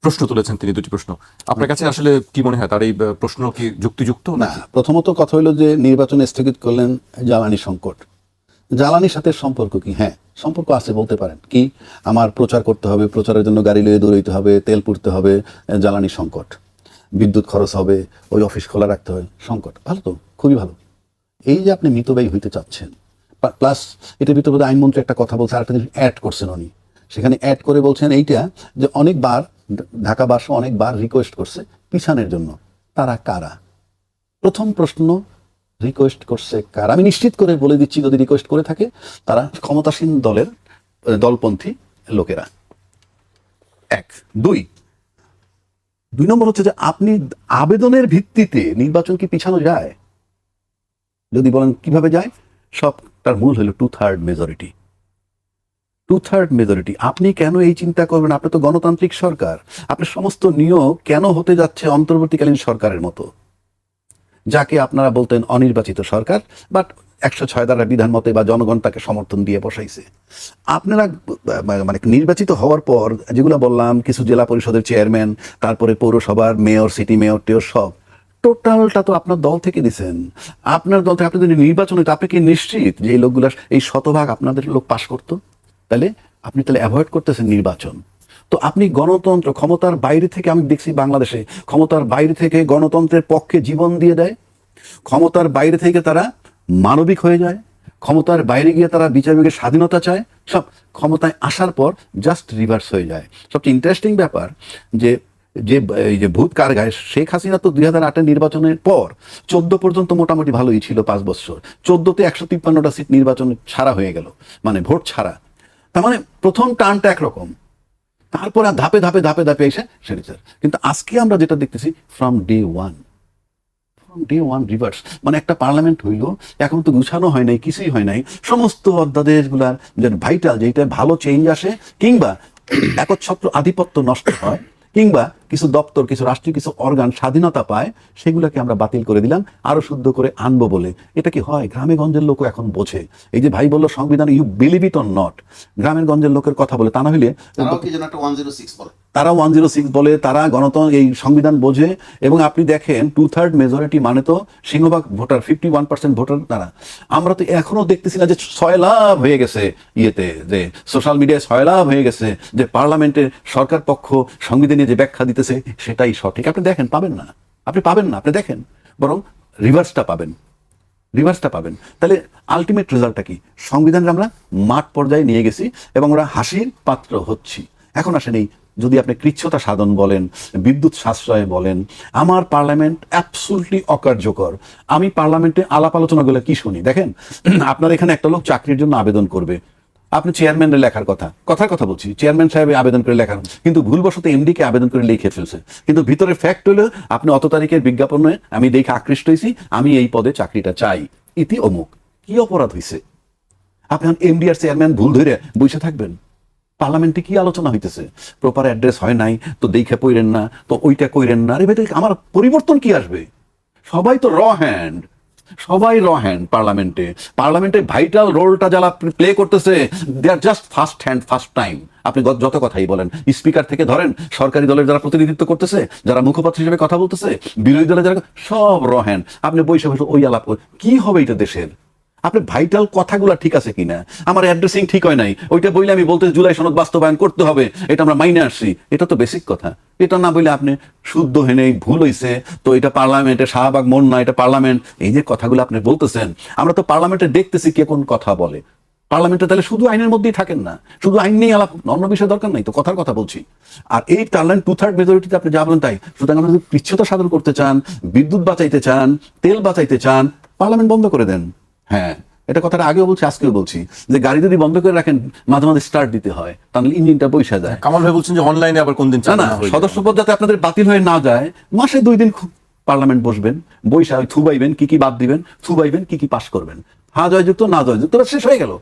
প্রশ্ন তুলেছেন তিনি, দুটি প্রশ্ন। আপনার কাছে আসলে কি মনে হয়, তার এই প্রশ্ন কি যুক্তিযুক্ত? না, প্রথমত কথা হলো যে নির্বাচন স্থগিত করলেন জ্বালানি সংকট, জ্বালানির সাথে সম্পর্ক কি? হ্যাঁ, সম্পর্ক আছে বলতে পারেন। কি, আমার প্রচার করতে হবে, প্রচারের জন্য গাড়ি লয়ে দৌড়াইতে হবে, তেল পুড়তে হবে, জ্বালানি সংকট। বিদ্যুৎ খরচ হবে, ওই অফিস খোলা রাখতে হয়, সংকট। ভালো তো, খুবই ভালো। এই যে আপনি মিতব্যয়ী হইতে চাচ্ছেন, প্লাস এটার ভিতরে আইনমন্ত্রী একটা কথা বলছে, আরেকটা জিনিস অ্যাড করছেন উনি, সেখানে অ্যাড করে বলছেন এইটা যে অনেকবার ঢাকাবাসী অনেকবার রিকোয়েস্ট করছে পিছানের জন্য। তারা কারা? প্রথম প্রশ্ন, রিকোয়েস্ট করছে কারা? আমি নিশ্চিত করে বলে দিচ্ছি, যদি রিকোয়েস্ট করে থাকে তারা ক্ষমতাসীন দলের দলপন্থী লোকেরা। এক। দুই নম্বর হচ্ছে যে আপনি আবেদনের ভিত্তিতে নির্বাচন কি পিছানো যায়? যদি বলেন কিভাবে যায়, সবটার মূল হলো 2/3 মেজরিটি। 2/3 মেজরিটি। আপনি কেন এই চিন্তা করবেন? আপনি তো গণতান্ত্রিক সরকার, আপনার সমস্ত নিয়োগ কেন হতে যাচ্ছে অন্তর্বর্তীকালীন সরকারের মতো, যাকে আপনারা বলতেন অনির্বাচিত সরকার, বাট 106 দ্বারা বিধান মতে বা জনগণ তাকে সমর্থন দিয়ে বসাইছে। আপনারা মানে নির্বাচিত হওয়ার পর যেগুলো বললাম, কিছু জেলা পরিষদের চেয়ারম্যান, তারপরে পৌরসভার মেয়র, সিটি মেয়র টেয়র, সব টোটালটা তো আপনার দল থেকে দিচ্ছেন। আপনার দল থেকে আপনি যদি নির্বাচন হইতো, আপনি কি নিশ্চিত যে এই লোকগুলা, এই শতভাগ আপনাদের লোক পাশ করতো? তাহলে আপনি অ্যাভয়েড করতেছেন নির্বাচন। তো আপনি গণতন্ত্র, ক্ষমতার বাইরে থেকে, আমি দেখছি বাংলাদেশে ক্ষমতার বাইরে থেকে গণতন্ত্রের পক্ষে জীবন দিয়ে দেয়, ক্ষমতার বাইরে থেকে তারা মানবিক হয়ে যায়, ক্ষমতার বাইরে গিয়ে তারা বিচার বিভাগের স্বাধীনতা চায়, সব ক্ষমতায় আসার পর জাস্ট রিভার্স হয়ে যায়। সবচেয়ে ইন্টারেস্টিং ব্যাপার যে এই যে ভূত কার গায়ে, শেখ হাসিনা তো 2008 নির্বাচনের পর 14 পর্যন্ত মোটামুটি ভালোই ছিল, 5 বছর। 14তে 153টা সিট নির্বাচন ছাড়া হয়ে গেল, মানে ভোট ছাড়া। তার মানে প্রথম টার্নটা একরকম, তারপর ধাপে ধাপে ধাপে ধাপে এসে সেটা। কিন্তু আজকে আমরা যেটা দেখতেছি, ফ্রম ডে ওয়ান রিভার্স। মানে একটা পার্লামেন্ট হইল, এখন তো গুছানো হয় নাই, কিছুই হয় নাই, সমস্ত অধ্যাদেশগুলার যে ভাইটাল, যেটা ভালো চেঞ্জ আসে কিংবা একচ্ছত্র আধিপত্য নষ্ট হয়, কিংবা কিছু দপ্তর, কিছু রাষ্ট্রীয় কিছু অর্গান স্বাধীনতা পায়, সেগুলোকে আমরা বাতিল করে দিলাম আরো শুদ্ধ করে আনবো বলে। এটা কি হয়? গ্রামে গঞ্জের লোকও এখন বোঝে। এই যে ভাই বললো সংবিধান, you believe it or not, গ্রামের গঞ্জের লোকের কথা বলে, তা না হলে তারাও কি যেন একটা 106 বলে। তারা 106 বলে, তারা গণতন্ত্র এই সংবিধান বোঝে। এবং আপনি দেখেন 2/3 মেজরিটি মানে তো সিংহভাগ ভোটার, 51% ভোটার তারা। আমরা তো এখনো দেখতেছি না যে সয়লাভ হয়ে গেছে ইয়েতে, যে সোশ্যাল মিডিয়ায় সয়লাভ হয়ে গেছে যে পার্লামেন্টে সরকার পক্ষ সংবিধানে যে ব্যাখ্যা দিতেছে সেটাই সঠিক। আপনি দেখেন, পাবেন না, আপনি পাবেন না, আপনি দেখেন, বরং রিভার্সটা পাবেন, রিভার্সটা পাবেন। তাহলে আলটিমেট রেজাল্টটা কি? সংবিধানটা আমরা মাঠ পর্যায়ে নিয়ে গেছি এবং আমরা হাসির পাত্র হচ্ছি। এখন আসেন এই, যদি আপনি কৃচ্ছতা সাধন বলেন, বিদ্যুৎ সাশ্রয় বলেন, আমার পার্লামেন্ট অ্যাবসুলটলি অকার্যকর। আমি পার্লামেন্টে আলাপ আলোচনাগুলো কি শুনি দেখেন, আপনার এখানে একটা লোক চাকরির জন্য আবেদন করবে, আপনি চেয়ারম্যানের লেখার কথার কথা বলছি, চেয়ারম্যান সাহেব আবেদন করে লেখার, কিন্তু ভুলবশত এমডি কে আবেদন করে লিখে ফেলছে, কিন্তু ভিতরে ফ্যাক্ট হলো আপনি অত তারিখের বিজ্ঞাপনে আমি দেখে আকৃষ্ট হয়েছি, আমি এই পদে চাকরিটা চাই, ইতি অমুক। কি অপরাধ হয়েছে? আপনি এমডি আর চেয়ারম্যান ভুল ধরে বসে থাকবেন? পার্লামেন্টে কি আলোচনা হইতেছে? প্রপার অ্যাড্রেস হয় নাই তো দেখে পড়েন না, তো ওইটা কইরেন না। আরে ভাই, আমার পরিবর্তন কি আসবে? সবাই তো র হ্যান্ড, সবাই র হ্যান্ড পার্লামেন্টে ভাইটাল রোলটা যারা প্লে করতেছে, they are just first hand, first time. আপনি যত কথাই বলেন, স্পিকার থেকে ধরেন সরকারি দলের যারা প্রতিনিধিত্ব করতেছে, যারা মুখপাত্র হিসেবে কথা বলতেছে, বিরোধী দলের যারা, সব র হ্যান্ড। আপনি বসে বসে ওই আলাপ কি হবে এটা দেশের? আপনার ভাইটাল কথাগুলো ঠিক আছে কিনা? আমার অ্যাড্রেসিং ঠিক হয় নাই, ওইটা বইলে আমি বলতে জুলাই সনদ বাস্তবায়ন করতে হবে, এটা আমরা মাইনে আসছি, এটা তো বেসিক কথা। এটা না বলে আপনি শুদ্ধ হেনে ভুল হইছে তো এটা পার্লামেন্টে শাহবাগ মন না, এটা পার্লামেন্ট, এই যে কথাগুলো আপনি বলতেছেন, আমরা তো পার্লামেন্টে দেখতেছি কে কোন কথা বলে। পার্লামেন্টে তাহলে শুধু আইনের মধ্যেই থাকেন না, শুধু আইন নিয়ে আলাপ, অন্য বিষয় দরকার নাই তো, কথার কথা বলছি। আর এই পার্লামেন্ট 2/3 মেজরিটিতে আপনি যা বলেন তাই। সুতরাং আপনি যদি কৃচ্ছতা সাধন করতে চান, বিদ্যুৎ বাঁচাইতে চান, তেল বাঁচাইতে চান, পার্লামেন্ট বন্ধ করে দেন। হ্যাঁ, এটা কথাটা আগেও বলছি, আজকেও বলছি, যে গাড়ি যদি বন্ধ করে রাখেন, মাঝে মাঝে স্টার্ট দিতে হয়, তাহলে ইঞ্জিনটা বৈশা যায়। কামাল ভাই বলছেন যে অনলাইনে আবার কোন দিন না না, সদস্যপদ যাতে আপনাদের বাতিল হয়ে না যায়, মাসে 2 দিন পার্লামেন্ট বসবেন, বৈশা থুবাইবেন কি কি বাদ দিবেন, থুবাইবেন কি কি পাশ করবেন, হ্যাঁ জয়যুক্ত না জয়যুক্ত, শেষ হয়ে গেল।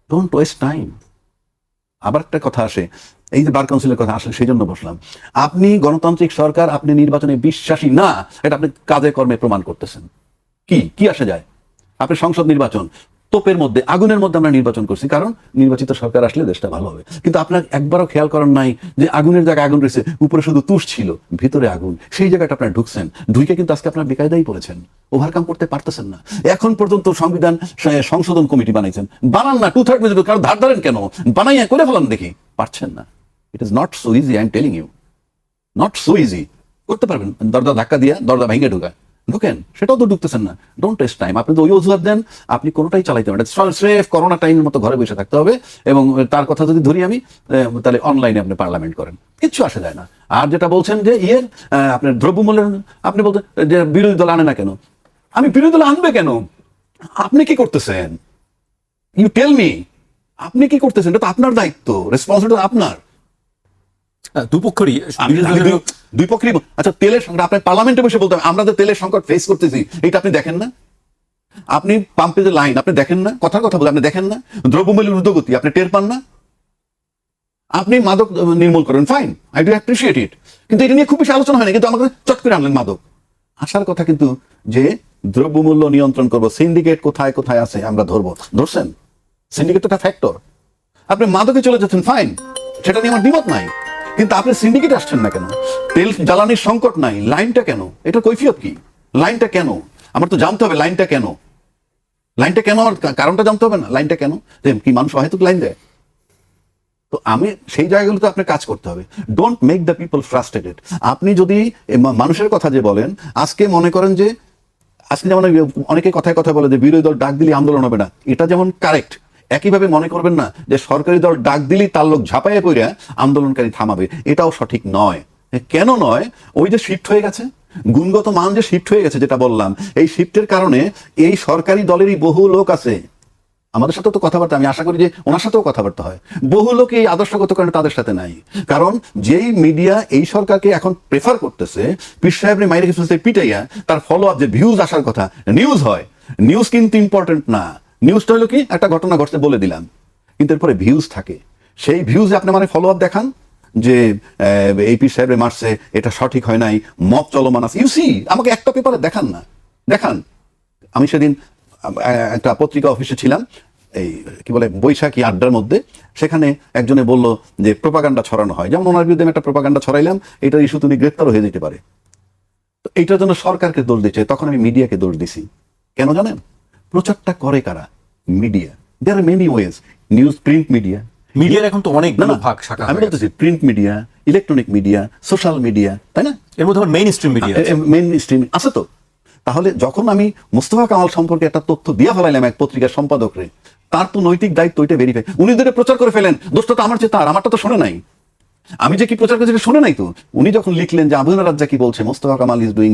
Don't waste time. আবার একটা কথা আসে, এই যে বার কাউন্সিলের কথা আসলে সেই জন্য বসলাম। আপনি গণতান্ত্রিক সরকার, আপনি নির্বাচনে বিশ্বাসী না, এটা আপনি কাজে কর্মে প্রমাণ করতেছেন। কি কি আসে যায়? আপনি সংসদ নির্বাচন তোপের মধ্যে, আগুনের মধ্যে আমরা নির্বাচন করছি, কারণ নির্বাচিত সরকার আসলে দেশটা ভালো হবে। কিন্তু আপনার একবারও খেয়াল করেন নাই যে আগুনের জায়গায় আগুন রয়েছে, উপরে শুধু তুষ ছিল, ভিতরে আগুন। সেই জায়গাটা আপনার ঢুকছেন, ঢুকে কিন্তু আজকে আপনার বেকায়দাই পড়েছেন, ওভারকাম করতে পারতেছেন না। এখন পর্যন্ত সংবিধান সংশোধন কমিটি বানাইছেন, বানান না 2/3 মেজরিটি, কারণ ধার ধরেন কেন? বানাইয়া করে ফেলান দেখি, পারছেন না। It is not so easy, I am telling you, not so easy. করতে পারবেন, দরজা ধাক্কা দিয়া দরজা ভেঙে ঢুকেন, সেটাও তো ঢুকতেছেন না। Don't waste time. আপনি তো ওই অজুহাত দেন, আপনি কোনোটাই চালাইতে পারেন। স্রেফ করোনা টাইমের মতো ঘরে বসে থাকতে হবে, এবং তার কথা যদি ধরি আমি, তাহলে অনলাইনে আপনি পার্লামেন্ট করেন, কিচ্ছু আসে যায় না। আর যেটা বলছেন যে আপনার দ্রব্যমূল্যের, আপনি বলতে যে বিরোধী দল আনে না কেন? আমি বিরোধী দল আনবে কেন? আপনি কি করতেছেন? ইউ টেল মি, আপনি কি করতেছেন? এটা তো আপনার দায়িত্ব, রেসপন্সিবিলিটি আপনার। দুপক্ষেরই দুই পক্ষেরই। আচ্ছা, তেলের সংকট আপনি পার্লামেন্টে বসে বলতে হবে, আমরা যে তেলের সংকট ফেস করতেছি, এটা আপনি দেখেন না? আপনি পাম্পে যে লাইন আপনি দেখেন না? কথার কথা বলে আপনি দেখেন না? দ্রব্যমূল্যের ঊর্ধ্বগতি আপনি টের পান না? আপনি মাদক নির্মূল করেন, fine, I do appreciate it, কিন্তু এটা নিয়ে খুব বেশি আলোচনা হয় না। কিন্তু আমাকে চট করে আনলেন মাদক। আসার কথা কিন্তু যে দ্রব্যমূল্য নিয়ন্ত্রণ করবো, সিন্ডিকেট কোথায় কোথায় আছে আমরা ধরবো, ধরছেন? সিন্ডিকেট তো একটা ফ্যাক্টর। আপনি মাদকে চলে যাচ্ছেন, ফাইন, সেটা নিয়ে আমার দ্বিমত নাই, কিন্তু আপনি সিন্ডিকেট আসছেন না কেন? তেল জ্বালানির সংকট নাই, লাইনটা কেন? এটা কৈফিয়ত কি? লাইনটা কেন? আমার তো জানতে হবে লাইনটা কেন, লাইনটা কেন, আমার কারণটা জানতে হবে না? লাইনটা কেন? কি মানুষ অহেতুক লাইন দেয়? তো আমি সেই জায়গাগুলোতে আপনার কাজ করতে হবে। Don't make the people frustrated. আপনি যদি মানুষের কথা যে বলেন, আজকে মনে করেন যে আজকে যেমন অনেকে কথায় কথা বলে যে বিরোধী দল ডাক দিলে আন্দোলন হবে না, এটা যেমন কারেক্ট, একইভাবে মনে করবেন না যে সরকারি দল ডাক দিলেই তার লোক ঝাঁপাইয়ে পড়ে আন্দোলনকারী থামাবে, এটাও সঠিক নয়। কেন নয়? ওই যে শিফট হয়ে গেছে, গুণগত মান যে শিফট হয়ে গেছে, যেটা বললাম, এই শিফটের কারণে এই সরকারি দলেরই বহু লোক আছে, আমাদের সাথেও তো কথাবার্তা, আমি আশা করি যে ওনার সাথেও কথাবার্তা হয়, বহু লোক এই আদর্শগত কারণে তাদের সাথে নাই। কারণ যেই মিডিয়া এই সরকারকে এখন প্রেফার করতেছে, পীর সাহেবের মাইরে ফেলছে পিটাইয়া, তার ফলো আপ যে ভিউজ আসার কথা, নিউজ হয়, নিউজ কিন্তু ইম্পর্টেন্ট না। নিউজটা হলো কি, একটা ঘটনা ঘটতে বলে দিলাম, কিন্তু এরপরে ভিউজ থাকে, সেই ভিউজে আপনি মানে ফলো আপ দেখান, যে এই পীর সাহেব মারছে, এটা সঠিক হয় নাই, মত চলমান আছে। ইউসি, আমাকে একটা পেপারে দেখান না, দেখান। আমি সেদিন একটা পত্রিকা অফিসে ছিলাম, এই কি বলে বৈশাখী আড্ডার মধ্যে, সেখানে একজনে বলল যে প্রোপাগান্ডা ছড়ানো হয়, যেমন ওনার বিরুদ্ধে আমি একটা প্রোপাগান্ডা ছড়াইলাম, এটার ইস্যু তুমি গ্রেপ্তারও হয়ে যেতে পারে। তো এইটার জন্য সরকারকে দোষ দিচ্ছে, তখন আমি মিডিয়াকে দোষ দিছি। কেন জানেন? প্রচারটা করে কারা? Media. There are many ways, news, print media. মিডিয়ার এখন তো অনেক না না, ভাগ শাখা আমি হয়ে গেছে। বলতেছি print media, electronic media, social media, তাই না? এর মধ্যে main stream media main stream আছে তো। তাহলে যখন আমি মোস্তফা কামাল সম্পর্কে একটা তথ্য দিয়ে ফেলাইলাম এক পত্রিকার সম্পাদকরে, তার তো নৈতিক দায়িত্ব ওইটা ভেরিফাই। উনি যদি প্রচার করে ফেলেন, দোষটা তো আমার চেয়ে তার, আমারটা তো শোনে নাই। আমি যে কি প্রচার করেছি শুনে নাই তো। উনি যখন লিখলেন যে আবুল রাজ্জাক কি বলছে, Mostafa Kamal is doing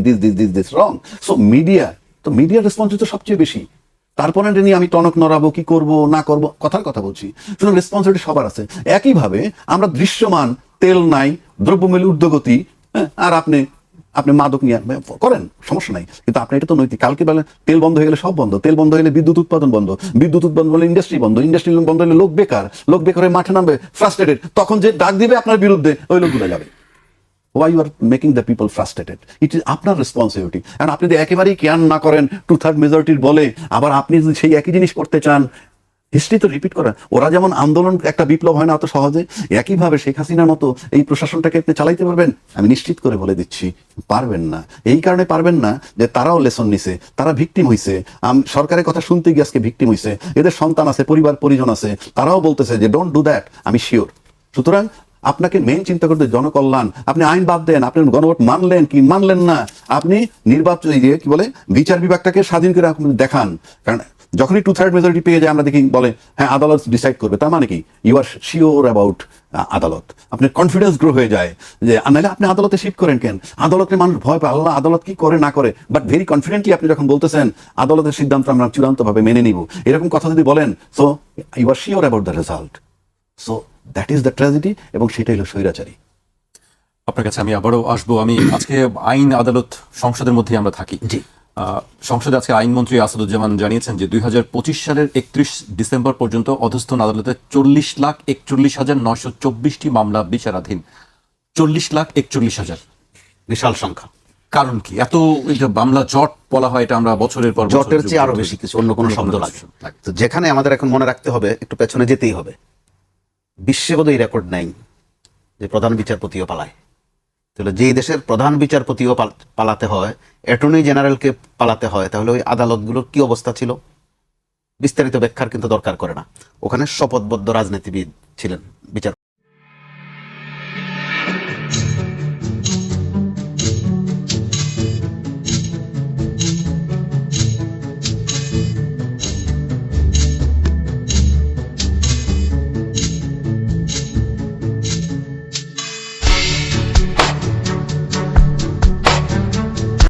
this wrong, so media, তো মিডিয়ার রেসপন্সিবিলিটি তো সবচেয়ে বেশি। তারপরে এটা নিয়ে আমি টনক নড়াবো, কি করব না করব, কথার কথা বলছি। সুতরাং রেসপন্সিবিলিটি সবার আছে। একইভাবে আমরা দৃশ্যমান তেল নাই, দ্রব্যমূল্য ঊর্ধ্বগতি, আর আপনি মাদক নিয়ে করেন, সমস্যা নাই, কিন্তু আপনি এটা তো নৈতিক। কালকে বলে তেল বন্ধ হয়ে গেলে সব বন্ধ, তেল বন্ধ হয়ে গেলে বিদ্যুৎ উৎপাদন বন্ধ, বিদ্যুৎ উৎপাদন বলে ইন্ডাস্ট্রি বন্ধ, ইন্ডাস্ট্রি বন্ধ হলে লোক বেকার, লোক বেকার হয়ে মাঠে নামবে ফ্রাস্ট্রেটেড, তখন যে ডাক দিবে আপনার বিরুদ্ধে ওই লোকগুলো যাবে। Why you are making the people frustrated? It is আপনার রেসপন্সিবিলিটি। কারণ আপনি যদি একেবারেই কেয়ার না করেন 2/3 মেজরিটির বলে, আবার আপনি যদি সেই একই জিনিস করতে চান, হিস্ট্রি তো রিপিট করা। ওরা যেমন আন্দোলন, একটা বিপ্লব হয় না অত সহজে, একইভাবে শেখ হাসিনার মতো এই প্রশাসনটাকে আপনি চালাইতে পারবেন? আমি নিশ্চিত করে বলে দিচ্ছি, পারবেন না। এই কারণে পারবেন না যে তারাও লেসন নিছে, তারা ভিকটিম হইছে। সরকারের কথা শুনতে গিয়ে আজকে ভিকটিম হইছে, এদের সন্তান আছে, পরিবার পরিজন আছে, তারাও বলতেছে যে ডোন্ট ডু দ্যাট। আমি শিওর। সুতরাং আপনাকে মেইন চিন্তা করতে জনকল্যাণ। আপনি আইন বাদ দেন, আপনি গণভোট মানলেন কি মানলেন না, আপনি নির্বাচন কি বলে বিচার বিভাগটাকে স্বাধীন করে দেখান। কারণ যখনই 2/3 মেজরিটি পেয়ে যায়, আমরা দেখি বলে হ্যাঁ আদালত ডিসাইড করবে। তার মানে কি? ইউ আর শিওর অ্যাবাউট আদালত, আপনার কনফিডেন্স গ্রো হয়ে যায়। যে নাহলে আপনি আদালতে শিফট করেন কেন? আদালতে মানুষ ভয় পায়, আল্লাহ আদালত কি করে না করে, বাট ভেরি কনফিডেন্টলি আপনি যখন বলতেছেন আদালতের সিদ্ধান্ত আমরা চূড়ান্তভাবে মেনে নিব, এরকম কথা যদি বলেন, so you are sure about the result. So that is the tragedy, এবং সেটাই হলো স্বৈরাচারী। আপনার কাছে আমি আবারও আসবো। আমি আজকে আইন আদালত সংসদের মধ্যে আমরা থাকি। জি। সংসদে আজকে আইনমন্ত্রী আসাদুজ্জামান জানিয়েছেন যে 2025 সালের 31 ডিসেম্বর পর্যন্ত অধস্থন আদালতে 40,41,924টি মামলা বিচারাধীন। 40,41,000 বিশাল সংখ্যা। কারণ কি এত এটা মামলা জট বলা হয়? এটা আমরা বছরের পর বছর জটের চেয়ে আরো বেশি কিছু, অন্য কোনো শব্দ লাগে। তো যেখানে আমাদের এখন মনে রাখতে হবে, একটু পেছনে যেতেই হবে, বিশ্বে বোধহয় রেকর্ড নাই যে প্রধান বিচারপতিও পালায়। তাহলে যেই দেশের প্রধান বিচারপতিও পালাতে হয়, অ্যাটর্নি জেনারেলকে পালাতে হয়, তাহলে ওই আদালতগুলোর কি অবস্থা ছিল? বিস্তারিত ব্যাখ্যার কিন্তু দরকার করে না। ওখানে শপথবদ্ধ রাজনীতিবিদ ছিলেন বিচার